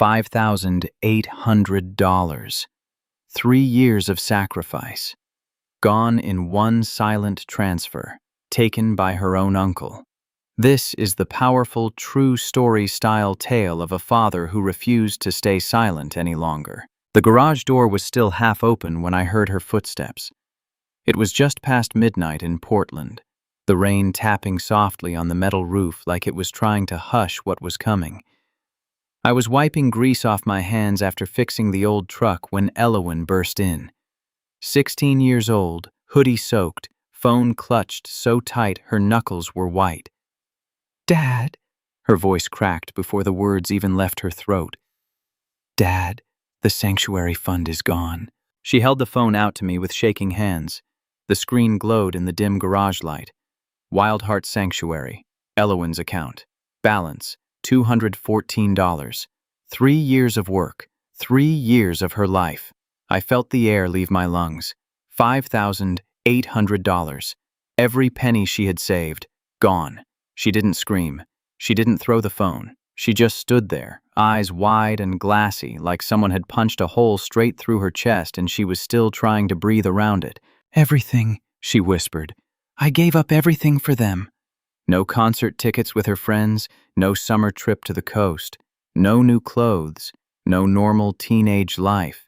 $5,800. 3 years of sacrifice. Gone in one silent transfer, taken by her own uncle. This is the powerful, true story-style tale of a father who refused to stay silent any longer. The garage door was still half open when I heard her footsteps. It was just past midnight in Portland, the rain tapping softly on the metal roof like it was trying to hush what was coming. I was wiping grease off my hands after fixing the old truck when Elowen burst in. 16 years old, hoodie soaked, phone clutched so tight her knuckles were white. "Dad," her voice cracked before the words even left her throat. "Dad, the sanctuary fund is gone." She held the phone out to me with shaking hands. The screen glowed in the dim garage light. Wildheart Sanctuary, Elowen's account. Balance, $214. 3 years of work, 3 years of her life. I felt the air leave my lungs. $5,800. Every penny she had saved, gone. She didn't scream. She didn't throw the phone. She just stood there, eyes wide and glassy, like someone had punched a hole straight through her chest and she was still trying to breathe around it. "Everything," she whispered. "I gave up everything for them." No concert tickets with her friends, no summer trip to the coast, no new clothes, no normal teenage life.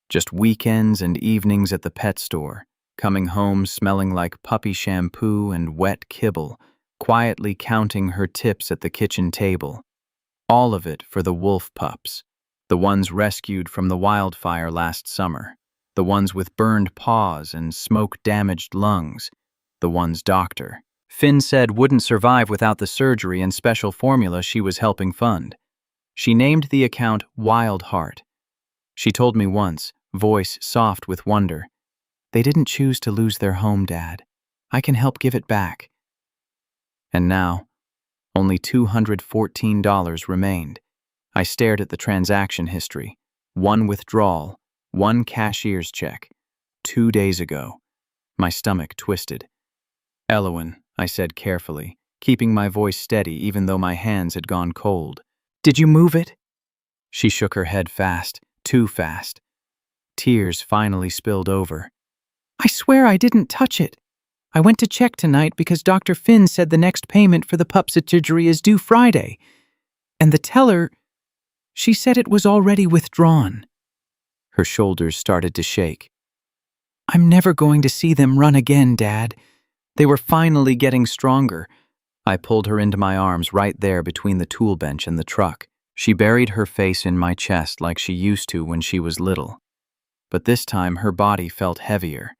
Just weekends and evenings at the pet store, coming home smelling like puppy shampoo and wet kibble, quietly counting her tips at the kitchen table. All of it for the wolf pups, the ones rescued from the wildfire last summer, the ones with burned paws and smoke-damaged lungs, the ones Dr. Finn said wouldn't survive without the surgery and special formula she was helping fund. She named the account Wildheart. She told me once, voice soft with wonder, "They didn't choose to lose their home, Dad. I can help give it back." And now, only $214 remained. I stared at the transaction history. One withdrawal, one cashier's check. 2 days ago. My stomach twisted. "Elowen," I said carefully, keeping my voice steady even though my hands had gone cold. "Did you move it?" She shook her head fast, too fast. Tears finally spilled over. "I swear I didn't touch it. I went to check tonight because Dr. Finn said the next payment for the pup surgery is due Friday. And the teller, she said it was already withdrawn." Her shoulders started to shake. "I'm never going to see them run again, Dad. They were finally getting stronger." I pulled her into my arms right there between the tool bench and the truck. She buried her face in my chest like she used to when she was little. But this time her body felt heavier.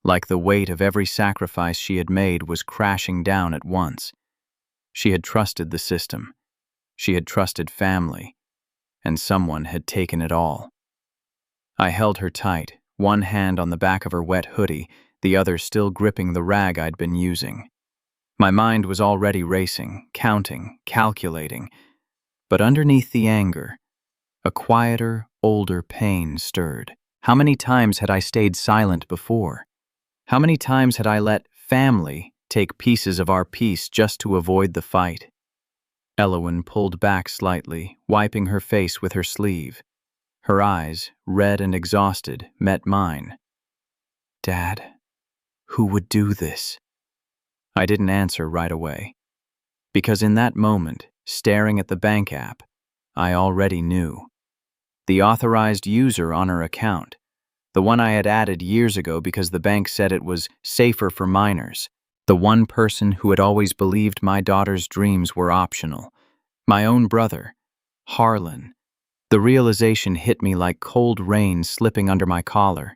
Like the weight of every sacrifice she had made was crashing down at once. She had trusted the system. She had trusted family. And someone had taken it all. I held her tight, one hand on the back of her wet hoodie, the other still gripping the rag I'd been using. My mind was already racing, counting, calculating. But underneath the anger, a quieter, older pain stirred. How many times had I stayed silent before? How many times had I let family take pieces of our peace just to avoid the fight? Elowen pulled back slightly, wiping her face with her sleeve. Her eyes, red and exhausted, met mine. "Dad, who would do this?" I didn't answer right away. Because in that moment, staring at the bank app, I already knew. The authorized user on her account. The one I had added years ago because the bank said it was safer for minors. The one person who had always believed my daughter's dreams were optional. My own brother, Harlan. The realization hit me like cold rain slipping under my collar.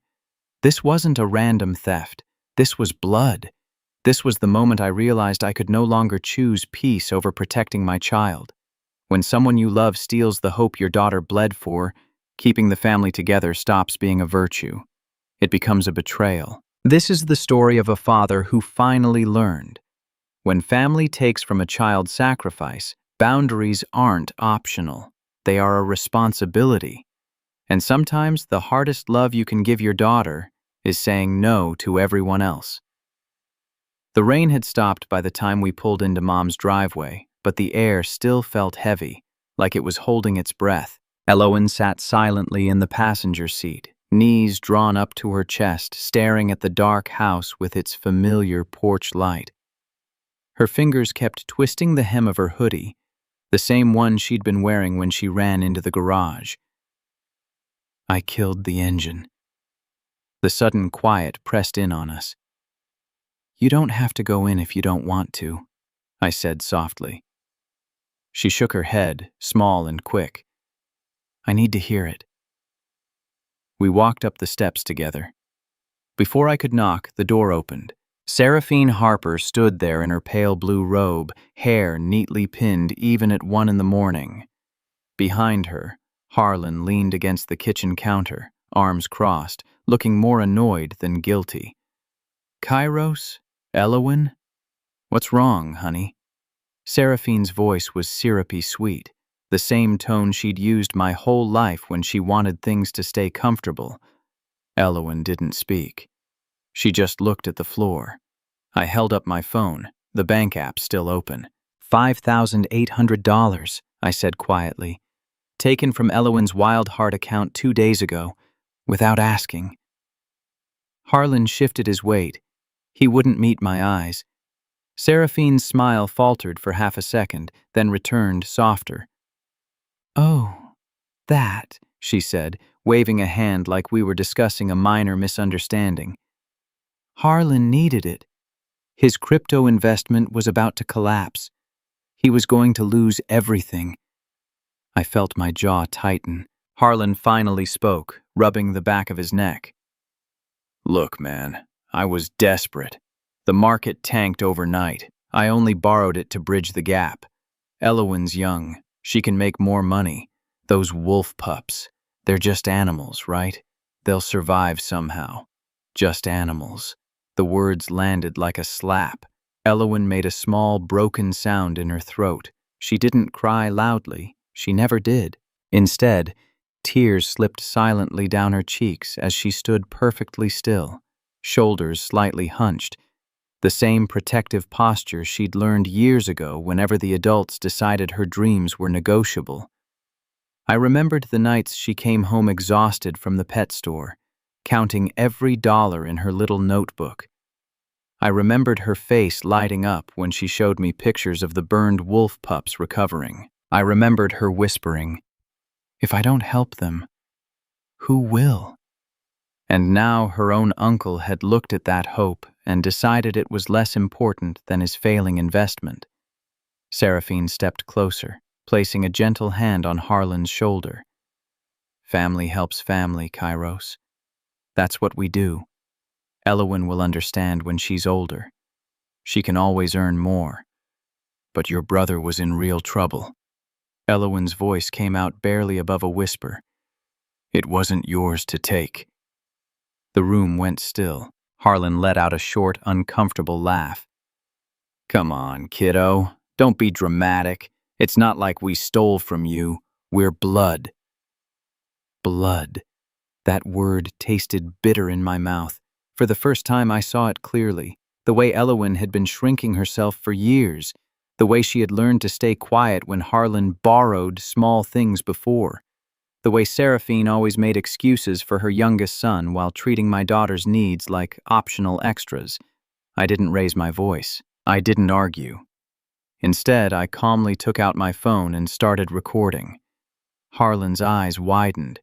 This wasn't a random theft. This was blood. This was the moment I realized I could no longer choose peace over protecting my child. When someone you love steals the hope your daughter bled for, keeping the family together stops being a virtue. It becomes a betrayal. This is the story of a father who finally learned. When family takes from a child's sacrifice, boundaries aren't optional. They are a responsibility. And sometimes the hardest love you can give your daughter is saying no to everyone else. The rain had stopped by the time we pulled into Mom's driveway, but the air still felt heavy, like it was holding its breath. Elowen sat silently in the passenger seat, knees drawn up to her chest, staring at the dark house with its familiar porch light. Her fingers kept twisting the hem of her hoodie, the same one she'd been wearing when she ran into the garage. I killed the engine. The sudden quiet pressed in on us. You don't have to go in if you don't want to, I said softly. She shook her head, small and quick. I need to hear it. We walked up the steps together. Before I could knock, the door opened. Seraphine Harper stood there in her pale blue robe, hair neatly pinned even at 1 a.m. Behind her, Harlan leaned against the kitchen counter, arms crossed, looking more annoyed than guilty. Kairos? Elowen? What's wrong, honey? Seraphine's voice was syrupy sweet, the same tone she'd used my whole life when she wanted things to stay comfortable. Elowen didn't speak. She just looked at the floor. I held up my phone, the bank app still open. $5,800, I said quietly. Taken from Elowen's Wildheart account 2 days ago, without asking. Harlan shifted his weight. He wouldn't meet my eyes. Seraphine's smile faltered for half a second, then returned softer. Oh, that, she said, waving a hand like we were discussing a minor misunderstanding. Harlan needed it. His crypto investment was about to collapse. He was going to lose everything. I felt my jaw tighten. Harlan finally spoke, rubbing the back of his neck. Look, man, I was desperate. The market tanked overnight. I only borrowed it to bridge the gap. Elowen's young. She can make more money. Those wolf pups, they're just animals, right? They'll survive somehow. Just animals. The words landed like a slap. Elowen made a small, broken sound in her throat. She didn't cry loudly. She never did. Instead, tears slipped silently down her cheeks as she stood perfectly still, shoulders slightly hunched, the same protective posture she'd learned years ago whenever the adults decided her dreams were negotiable. I remembered the nights she came home exhausted from the pet store, counting every dollar in her little notebook. I remembered her face lighting up when she showed me pictures of the burned wolf pups recovering. I remembered her whispering, "If I don't help them, who will?" And now her own uncle had looked at that hope and decided it was less important than his failing investment. Seraphine stepped closer, placing a gentle hand on Harlan's shoulder. Family helps family, Kairos. That's what we do. Elowen will understand when she's older. She can always earn more. But your brother was in real trouble. Elowen's voice came out barely above a whisper. It wasn't yours to take. The room went still. Harlan let out a short, uncomfortable laugh. Come on, kiddo. Don't be dramatic. It's not like we stole from you. We're blood. Blood. That word tasted bitter in my mouth. For the first time I saw it clearly, the way Elowen had been shrinking herself for years, the way she had learned to stay quiet when Harlan borrowed small things before, the way Seraphine always made excuses for her youngest son while treating my daughter's needs like optional extras. I didn't raise my voice. I didn't argue. Instead, I calmly took out my phone and started recording. Harlan's eyes widened.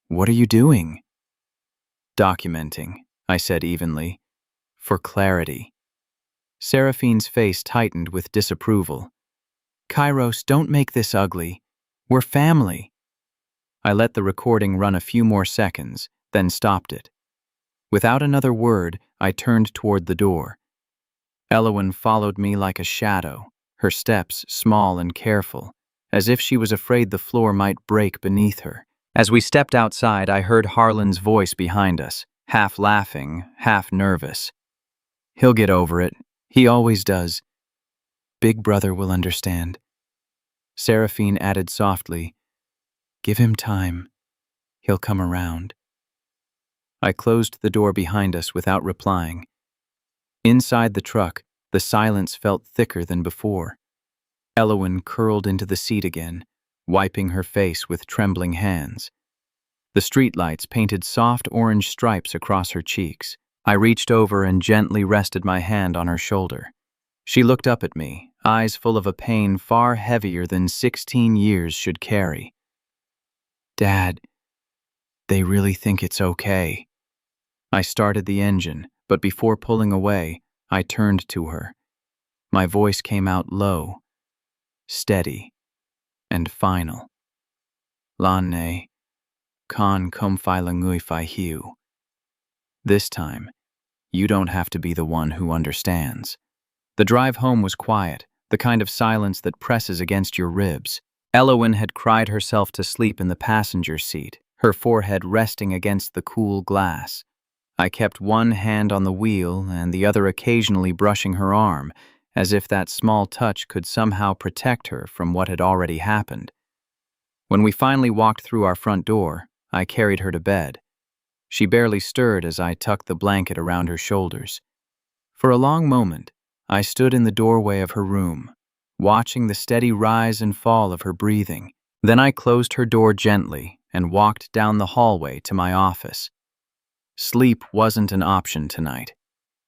What are you doing? Documenting, I said evenly. For clarity. Seraphine's face tightened with disapproval. Kairos, don't make this ugly. We're family. I let the recording run a few more seconds, then stopped it. Without another word, I turned toward the door. Elowen followed me like a shadow, her steps small and careful, as if she was afraid the floor might break beneath her. As we stepped outside, I heard Harlan's voice behind us, half laughing, half nervous. He'll get over it. He always does. Big brother will understand. Seraphine added softly, Give him time. He'll come around. I closed the door behind us without replying. Inside the truck, the silence felt thicker than before. Elowen curled into the seat again, wiping her face with trembling hands. The streetlights painted soft orange stripes across her cheeks. I reached over and gently rested my hand on her shoulder. She looked up at me, eyes full of a pain far heavier than 16 years should carry. "Dad, they really think it's okay." I started the engine, but before pulling away, I turned to her. My voice came out low, steady, and final. "Lanne, kan kumfai langui fai hiu." This time, you don't have to be the one who understands. The drive home was quiet, the kind of silence that presses against your ribs. Elowen had cried herself to sleep in the passenger seat, her forehead resting against the cool glass. I kept one hand on the wheel and the other occasionally brushing her arm, as if that small touch could somehow protect her from what had already happened. When we finally walked through our front door, I carried her to bed. She barely stirred as I tucked the blanket around her shoulders. For a long moment, I stood in the doorway of her room, watching the steady rise and fall of her breathing. Then I closed her door gently and walked down the hallway to my office. Sleep wasn't an option tonight.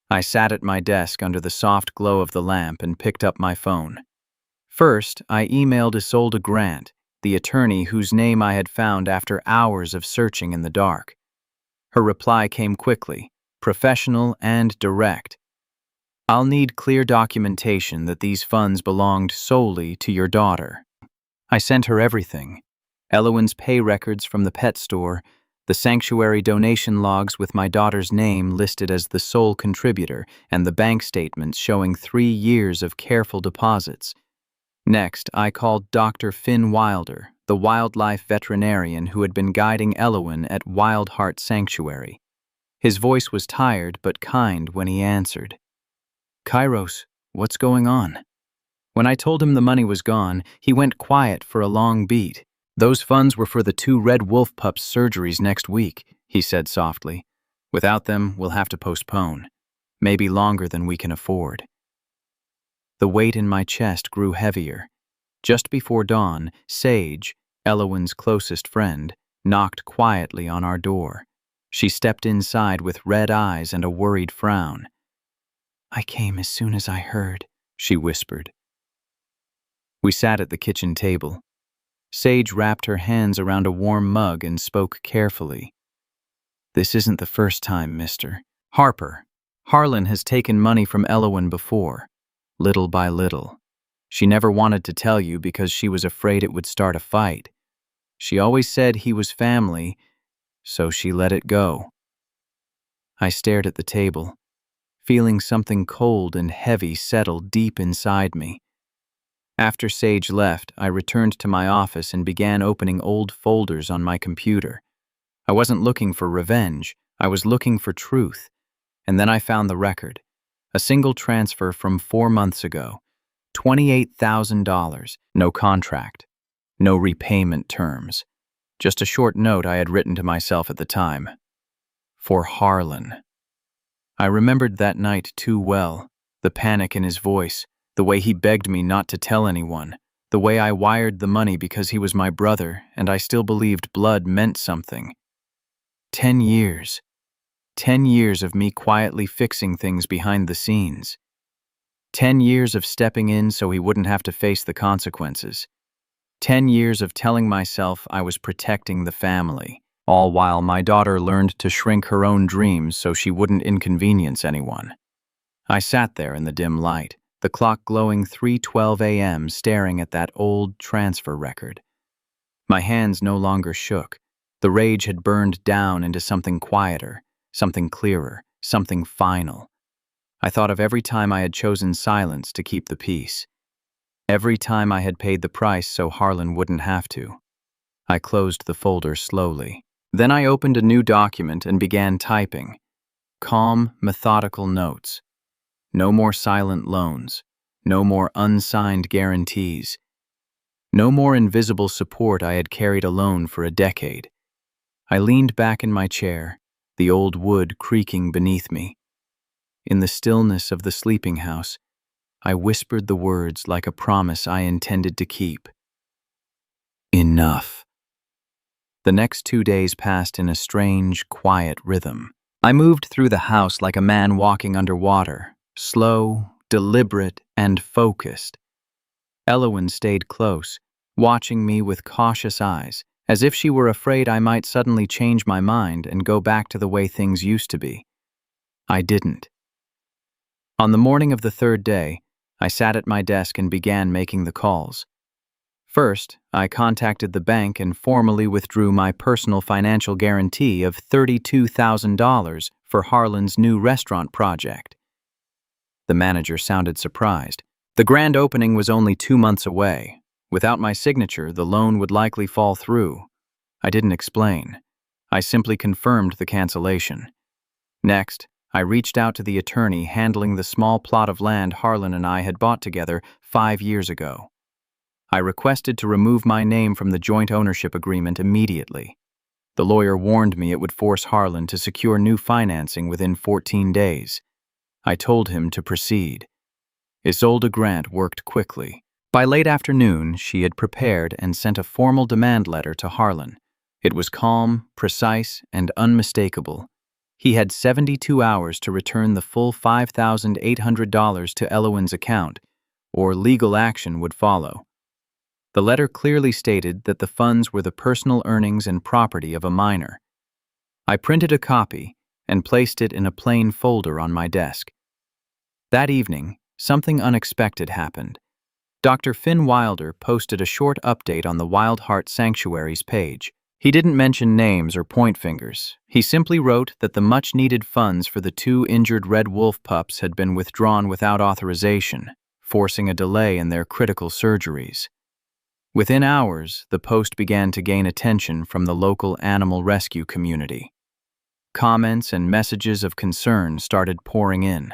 I sat at my desk under the soft glow of the lamp and picked up my phone. First, I emailed Isolde Grant, the attorney whose name I had found after hours of searching in the dark. Her reply came quickly, professional and direct. "I'll need clear documentation that these funds belonged solely to your daughter." I sent her everything: Elowen's pay records from the pet store, the sanctuary donation logs with my daughter's name listed as the sole contributor, and the bank statements showing 3 years of careful deposits. Next, I called Dr. Finn Wilder, the wildlife veterinarian who had been guiding Elowen at Wildheart Sanctuary. His voice was tired but kind when he answered. "Kairos, what's going on?" When I told him the money was gone, he went quiet for a long beat. "Those funds were for the 2 red wolf pups' surgeries next week," he said softly. "Without them, we'll have to postpone. Maybe longer than we can afford." The weight in my chest grew heavier. Just before dawn, Sage, Elowen's closest friend, knocked quietly on our door. She stepped inside with red eyes and a worried frown. "I came as soon as I heard," she whispered. We sat at the kitchen table. Sage wrapped her hands around a warm mug and spoke carefully. "This isn't the first time, Mr. Harper. Harlan has taken money from Elowen before, little by little. She never wanted to tell you because she was afraid it would start a fight. She always said he was family, so she let it go." I stared at the table, feeling something cold and heavy settle deep inside me. After Sage left, I returned to my office and began opening old folders on my computer. I wasn't looking for revenge, I was looking for truth. And then I found the record. A single transfer from 4 months ago. $28,000, no contract, no repayment terms. Just a short note I had written to myself at the time. For Harlan. I remembered that night too well, the panic in his voice, the way he begged me not to tell anyone, the way I wired the money because he was my brother and I still believed blood meant something. 10 years. 10 years of me quietly fixing things behind the scenes. 10 years of stepping in so he wouldn't have to face the consequences. 10 years of telling myself I was protecting the family, all while my daughter learned to shrink her own dreams so she wouldn't inconvenience anyone. I sat there in the dim light, the clock glowing 3:12 a.m., staring at that old transfer record. My hands no longer shook. The rage had burned down into something quieter, something clearer, something final. I thought of every time I had chosen silence to keep the peace. Every time I had paid the price so Harlan wouldn't have to. I closed the folder slowly. Then I opened a new document and began typing. Calm, methodical notes. No more silent loans. No more unsigned guarantees. No more invisible support I had carried alone for a decade. I leaned back in my chair, the old wood creaking beneath me. In the stillness of the sleeping house, I whispered the words like a promise I intended to keep. Enough. The next 2 days passed in a strange, quiet rhythm. I moved through the house like a man walking underwater, slow, deliberate, and focused. Elowen stayed close, watching me with cautious eyes, as if she were afraid I might suddenly change my mind and go back to the way things used to be. I didn't. On the morning of the third day, I sat at my desk and began making the calls. First, I contacted the bank and formally withdrew my personal financial guarantee of $32,000 for Harlan's new restaurant project. The manager sounded surprised. The grand opening was only 2 months away. Without my signature, the loan would likely fall through. I didn't explain. I simply confirmed the cancellation. Next, I reached out to the attorney handling the small plot of land Harlan and I had bought together 5 years ago. I requested to remove my name from the joint ownership agreement immediately. The lawyer warned me it would force Harlan to secure new financing within 14 days. I told him to proceed. Isolde Grant worked quickly. By late afternoon, she had prepared and sent a formal demand letter to Harlan. It was calm, precise, and unmistakable. He had 72 hours to return the full $5,800 to Elowen's account, or legal action would follow. The letter clearly stated that the funds were the personal earnings and property of a minor. I printed a copy and placed it in a plain folder on my desk. That evening, something unexpected happened. Dr. Finn Wilder posted a short update on the Wildheart Sanctuary's page. He didn't mention names or point fingers. He simply wrote that the much-needed funds for the 2 injured red wolf pups had been withdrawn without authorization, forcing a delay in their critical surgeries. Within hours, the post began to gain attention from the local animal rescue community. Comments and messages of concern started pouring in.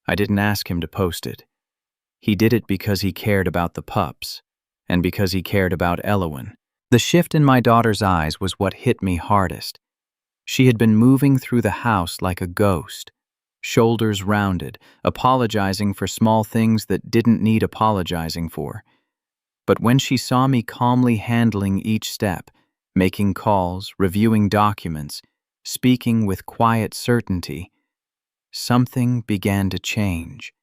I didn't ask him to post it. He did it because he cared about the pups, and because he cared about Elowen. The shift in my daughter's eyes was what hit me hardest. She had been moving through the house like a ghost, shoulders rounded, apologizing for small things that didn't need apologizing for. But when she saw me calmly handling each step, making calls, reviewing documents, speaking with quiet certainty, something began to change.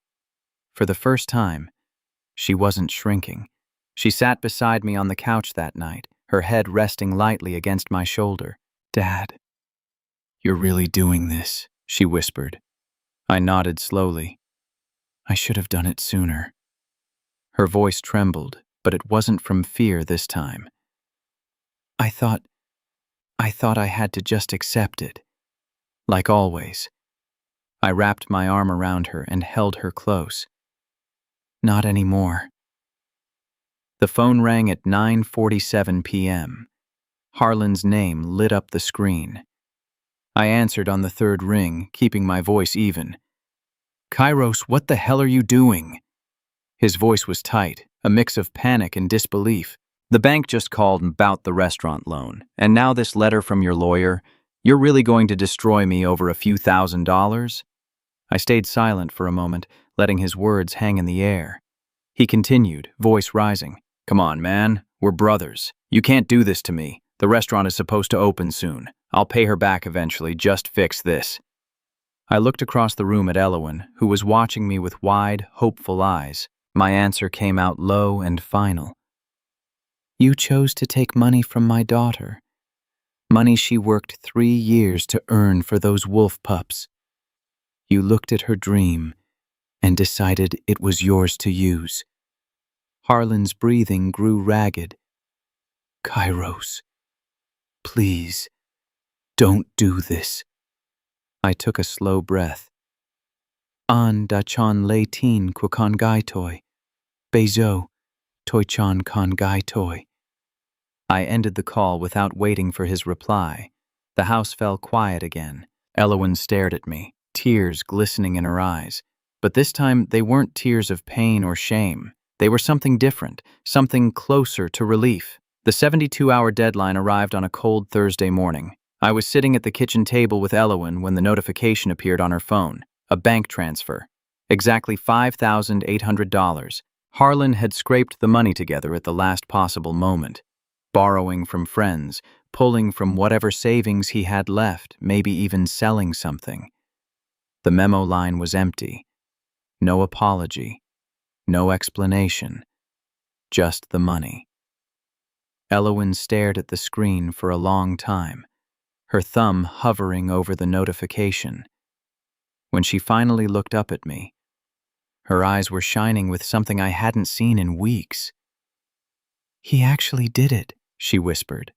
For the first time, she wasn't shrinking. She sat beside me on the couch that night, her head resting lightly against my shoulder. "Dad, you're really doing this," she whispered. I nodded slowly. "I should have done it sooner." Her voice trembled, but it wasn't from fear this time. I thought I had to just accept it. Like always. I wrapped my arm around her and held her close. "Not anymore." The phone rang at 9:47 p.m. Harlan's name lit up the screen. I answered on the third ring, keeping my voice even. "Kairos, what the hell are you doing?" His voice was tight, a mix of panic and disbelief. "The bank just called about the restaurant loan, and now this letter from your lawyer. You're really going to destroy me over a few $1,000s?" I stayed silent for a moment, letting his words hang in the air. He continued, voice rising. "Come on, man. We're brothers. You can't do this to me. The restaurant is supposed to open soon. I'll pay her back eventually. Just fix this." I looked across the room at Elowen, who was watching me with wide, hopeful eyes. My answer came out low and final. "You chose to take money from my daughter. Money she worked 3 years to earn for those wolf pups. You looked at her dream and decided it was yours to use." Harlan's breathing grew ragged. "Kairos, please, don't do this." I took a slow breath. "An da chan lei tin kwa kan gai toi. Bezo, toi chan kan gai toi." I ended the call without waiting for his reply. The house fell quiet again. Elowen stared at me, tears glistening in her eyes. But this time they weren't tears of pain or shame. They were something different, something closer to relief. The 72-hour deadline arrived on a cold Thursday morning. I was sitting at the kitchen table with Elowen when the notification appeared on her phone. A bank transfer. Exactly $5,800. Harlan had scraped the money together at the last possible moment. borrowing from friends, pulling from whatever savings he had left, maybe even selling something. The memo line was empty. No apology, no explanation, just the money. Elowen stared at the screen for a long time, her thumb hovering over the notification. When she finally looked up at me, her eyes were shining with something I hadn't seen in weeks. "He actually did it," she whispered.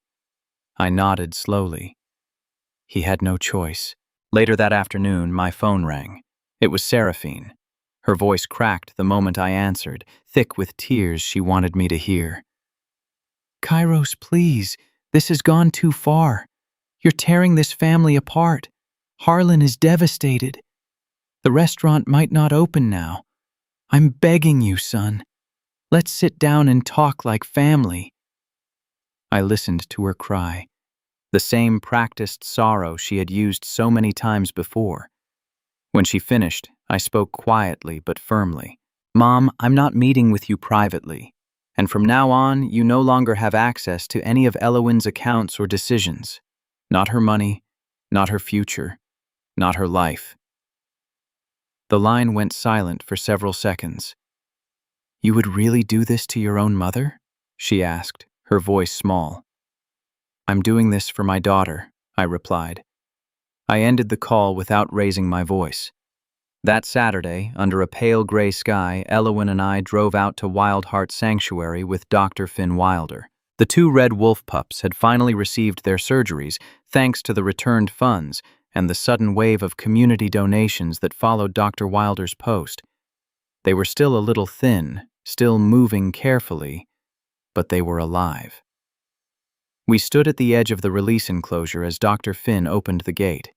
I nodded slowly. He had no choice. Later that afternoon, my phone rang. It was Seraphine. Her voice cracked the moment I answered, thick with tears she wanted me to hear. "Kairos, please. This has gone too far. You're tearing this family apart. Harlan is devastated. The restaurant might not open now. I'm begging you, son. Let's sit down and talk like family." I listened to her cry, the same practiced sorrow she had used so many times before. When she finished, I spoke quietly but firmly. "Mom, I'm not meeting with you privately, and from now on, you no longer have access to any of Elowen's accounts or decisions. Not her money, not her future, not her life." The line went silent for several seconds. "You would really do this to your own mother?" she asked, her voice small. "I'm doing this for my daughter," I replied. I ended the call without raising my voice. That Saturday, under a pale gray sky, Elowen and I drove out to Wildheart Sanctuary with Dr. Finn Wilder. The two red wolf pups had finally received their surgeries thanks to the returned funds and the sudden wave of community donations that followed Dr. Wilder's post. They were still a little thin, still moving carefully, but they were alive. We stood at the edge of the release enclosure as Dr. Finn opened the gate.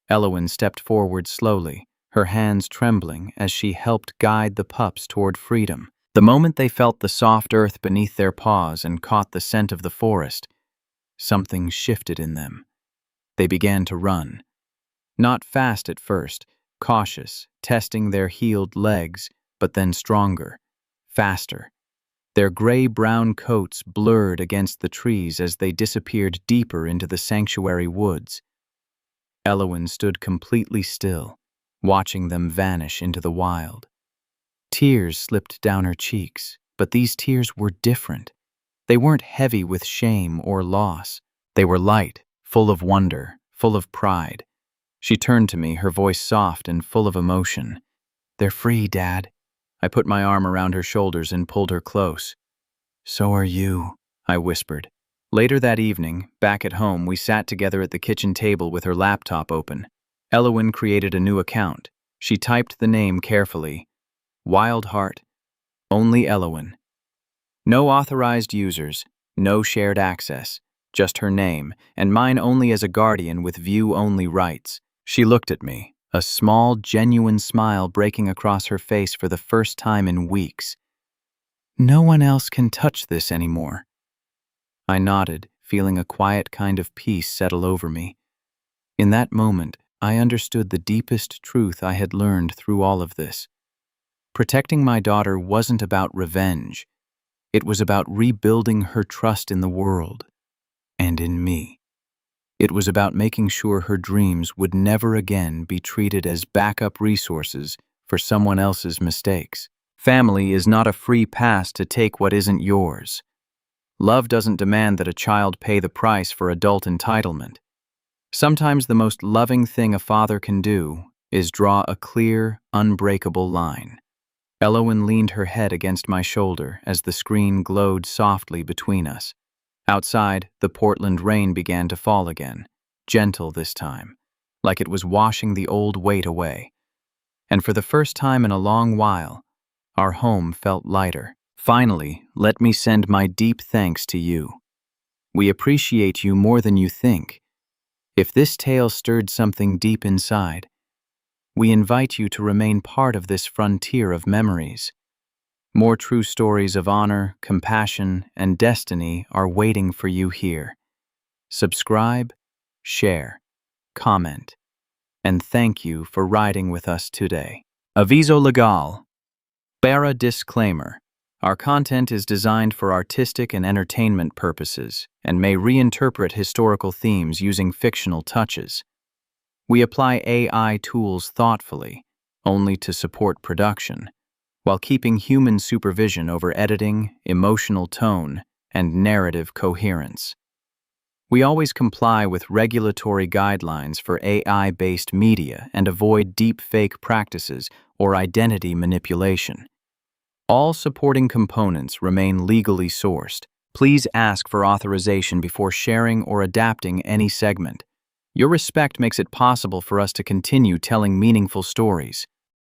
Elowen stepped forward slowly, her hands trembling as she helped guide the pups toward freedom. The moment they felt the soft earth beneath their paws and caught the scent of the forest, something shifted in them. They began to run. Not fast at first, cautious, testing their healed legs, but then stronger, faster. Their gray-brown coats blurred against the trees as they disappeared deeper into the sanctuary woods. Elowen stood completely still, watching them vanish into the wild. Tears slipped down her cheeks, but these tears were different. They weren't heavy with shame or loss. They were light, full of wonder, full of pride. She turned to me, her voice soft and full of emotion. "They're free, Dad." I put my arm around her shoulders and pulled her close. "So are you," I whispered. Later that evening, back at home, we sat together at the kitchen table with her laptop open. Elowen created a new account. She typed the name carefully. Wildheart, only Elowen. No authorized users, no shared access, just her name, and mine only as a guardian with view-only rights. She looked at me, a small, genuine smile breaking across her face for the first time in weeks. "No one else can touch this anymore." I nodded, feeling a quiet kind of peace settle over me. In that moment, I understood the deepest truth I had learned through all of this. Protecting my daughter wasn't about revenge. It was about rebuilding her trust in the world and in me. It was about making sure her dreams would never again be treated as backup resources for someone else's mistakes. Family is not a free pass to take what isn't yours. Love doesn't demand that a child pay the price for adult entitlement. Sometimes the most loving thing a father can do is draw a clear, unbreakable line. Elowen leaned her head against my shoulder as the screen glowed softly between us. Outside, the Portland rain began to fall again, gentle this time, like it was washing the old weight away. And for the first time in a long while, our home felt lighter. Finally, let me send my deep thanks to you. We appreciate you more than you think. If this tale stirred something deep inside, we invite you to remain part of this frontier of memories. More true stories of honor, compassion, and destiny are waiting for you here. Subscribe, share, comment, and thank you for riding with us today. Aviso legal. Para disclaimer. Our content is designed for artistic and entertainment purposes and may reinterpret historical themes using fictional touches. We apply AI tools thoughtfully, only to support production, while keeping human supervision over editing, emotional tone, and narrative coherence. We always comply with regulatory guidelines for AI-based media and avoid deepfake practices or identity manipulation. All supporting components remain legally sourced. Please ask for authorization before sharing or adapting any segment. Your respect makes it possible for us to continue telling meaningful stories.